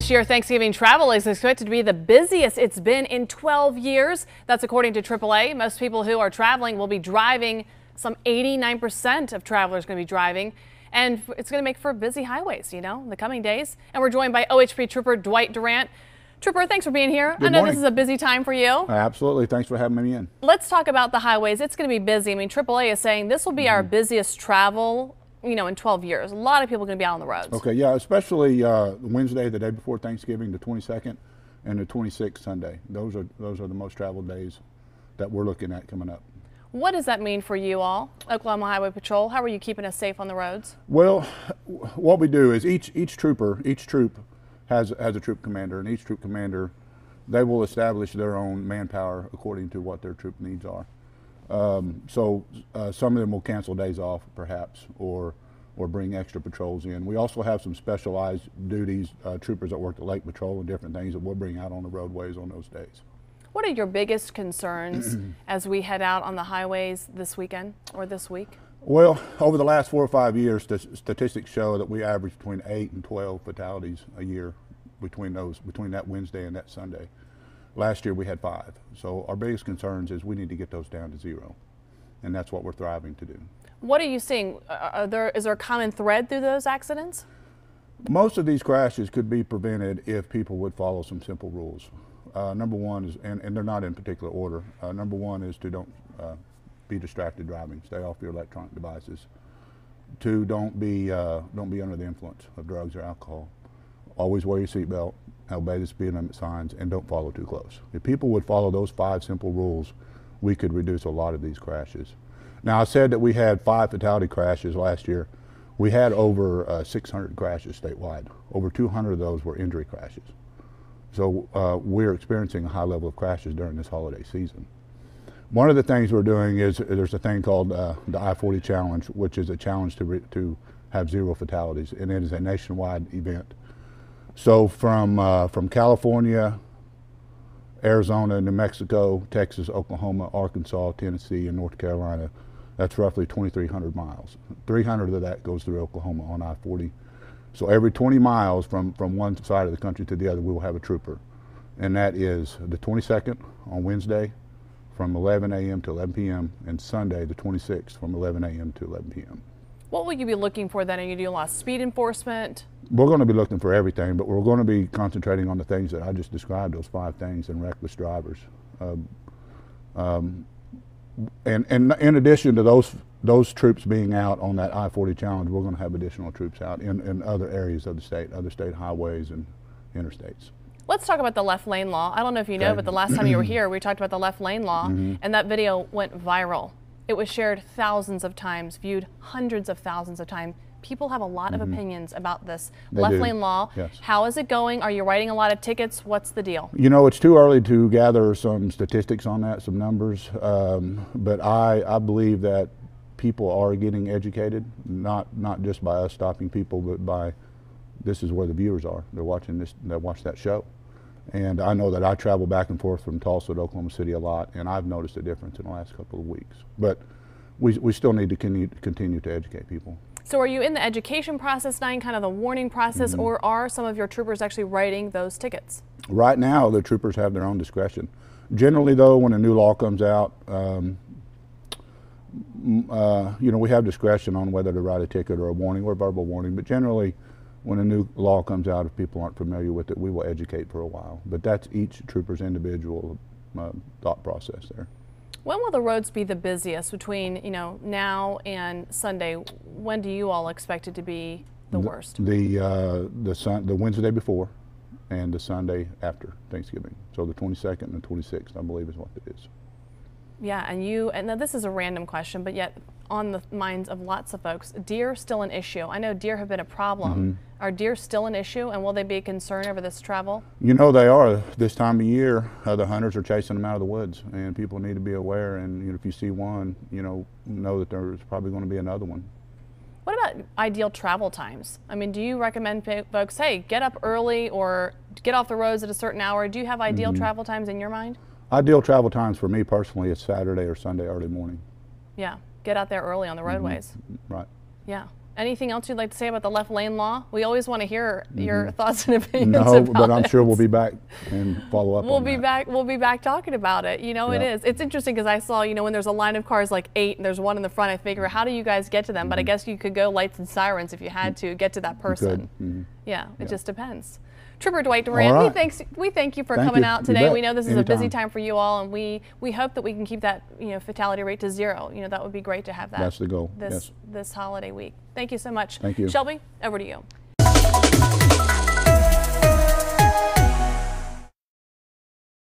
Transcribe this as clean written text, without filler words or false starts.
This year, Thanksgiving travel is expected to be the busiest it's been in 12 years. That's according to AAA. Most people who are traveling will be driving. Some 89% of travelers are going to be driving. And it's going to make for busy highways, in the coming days. And we're joined by OHP Trooper Dwight Durant. Trooper, thanks for being here. Good I know morning. This is a busy time for you. Absolutely. Thanks for having me in. Let's talk about the highways. It's going to be busy. I mean, AAA is saying this will be our busiest travel, in 12 years. A lot of people are going to be out on the roads. Okay, yeah, especially Wednesday, the day before Thanksgiving, the 22nd, and the 26th Sunday. Those are the most traveled days that we're looking at coming up. What does that mean for you all, Oklahoma Highway Patrol? How are you keeping us safe on the roads? Well, what we do is each troop has a troop commander, and each troop commander, they will establish their own manpower according to what their troop needs are. So some of them will cancel days off, perhaps, or bring extra patrols in. We also have some specialized duties, troopers that work the lake patrol and different things that we'll bring out on the roadways on those days. What are your biggest concerns as we head out on the highways this weekend or this week? Well, over the last 4 or 5 years, the statistics show that we average between 8 and 12 fatalities a year between that Wednesday and that Sunday. Last year we had 5. So our biggest concerns is we need to get those down to 0. And that's what we're thriving to do. What are you seeing? Is there a common thread through those accidents? Most of these crashes could be prevented if people would follow some simple rules. Number one is, and they're not in particular order, number one is to don't be distracted driving. Stay off your electronic devices. 2, don't be under the influence of drugs or alcohol. Always wear your seatbelt, obey the speed limit signs, and don't follow too close. If people would follow those 5 simple rules, we could reduce a lot of these crashes. Now, I said that we had 5 fatality crashes last year. We had over 600 crashes statewide. Over 200 of those were injury crashes. So we're experiencing a high level of crashes during this holiday season. One of the things we're doing is there's a thing called the I-40 Challenge, which is a challenge to have 0 fatalities, and it is a nationwide event. So from California, Arizona, New Mexico, Texas, Oklahoma, Arkansas, Tennessee, and North Carolina, that's roughly 2,300 miles. 300 of that goes through Oklahoma on I-40. So every 20 miles from one side of the country to the other, we will have a trooper. And that is the 22nd on Wednesday from 11 a.m. to 11 p.m. and Sunday the 26th from 11 a.m. to 11 p.m. What will you be looking for then? Are you doing a lot of speed enforcement? We're going to be looking for everything, but we're going to be concentrating on the things that I just described, those 5 things, and reckless drivers. And in addition to those troops being out on that I-40 challenge, we're going to have additional troops out in other areas of the state, other state highways and interstates. Let's talk about the left lane law. I don't know if you know, but the last time you were here, we talked about the left lane law, and that video went viral. It was shared thousands of times, viewed hundreds of thousands of times. People have a lot of opinions about this left lane law. Yes. How is it going? Are you writing a lot of tickets? What's the deal? It's too early to gather some statistics on that, some numbers, but I believe that people are getting educated, not just by us stopping people, but by this is where the viewers are. They're watching this, they watch that show. And I know that I travel back and forth from Tulsa to Oklahoma City a lot, and I've noticed a difference in the last couple of weeks. But we still need to continue to educate people. So are you in the education process now, kind of the warning process, or are some of your troopers actually writing those tickets? Right now, the troopers have their own discretion. Generally, though, when a new law comes out, we have discretion on whether to write a ticket or a warning or a verbal warning, but generally, when a new law comes out, if people aren't familiar with it, we will educate for a while. But that's each trooper's individual thought process there. When will the roads be the busiest between, now and Sunday? When do you all expect it to be the worst? The Wednesday before and the Sunday after Thanksgiving. So the 22nd and the 26th, I believe, is what it is. Yeah, and now this is a random question, but yet on the minds of lots of folks, deer still an issue. I know deer have been a problem. Are deer still an issue, and will they be a concern over this travel? They are. This time of year, the hunters are chasing them out of the woods, and people need to be aware, and if you see one, know that there's probably going to be another one. What about ideal travel times? I mean, do you recommend folks, hey, get up early or get off the roads at a certain hour? Do you have ideal travel times in your mind? Ideal travel times for me personally is Saturday or Sunday early morning. Yeah, get out there early on the roadways. Right. Yeah. Anything else you'd like to say about the left lane law? We always want to hear your thoughts and opinions No, about but I'm it. sure we'll be back and follow up We'll on be that. back. We'll be back talking about it. You know, it Yeah. is. It's interesting because I saw, you know, when there's a line of cars like 8 and there's one in the front, I figure, how do you guys get to them? But I guess you could go lights and sirens if you had to get to that person. Yeah, it just depends. Trooper Dwight Duran, All right. we thank you for Thank coming you. out You today. bet. We know this is a busy Anytime. time for you all, and we hope that we can keep that, you know, fatality rate to 0. You know, that would be great to have that. That's the goal, This yes. this holiday week. Thank you so much. Thank you. Shelby, over to you.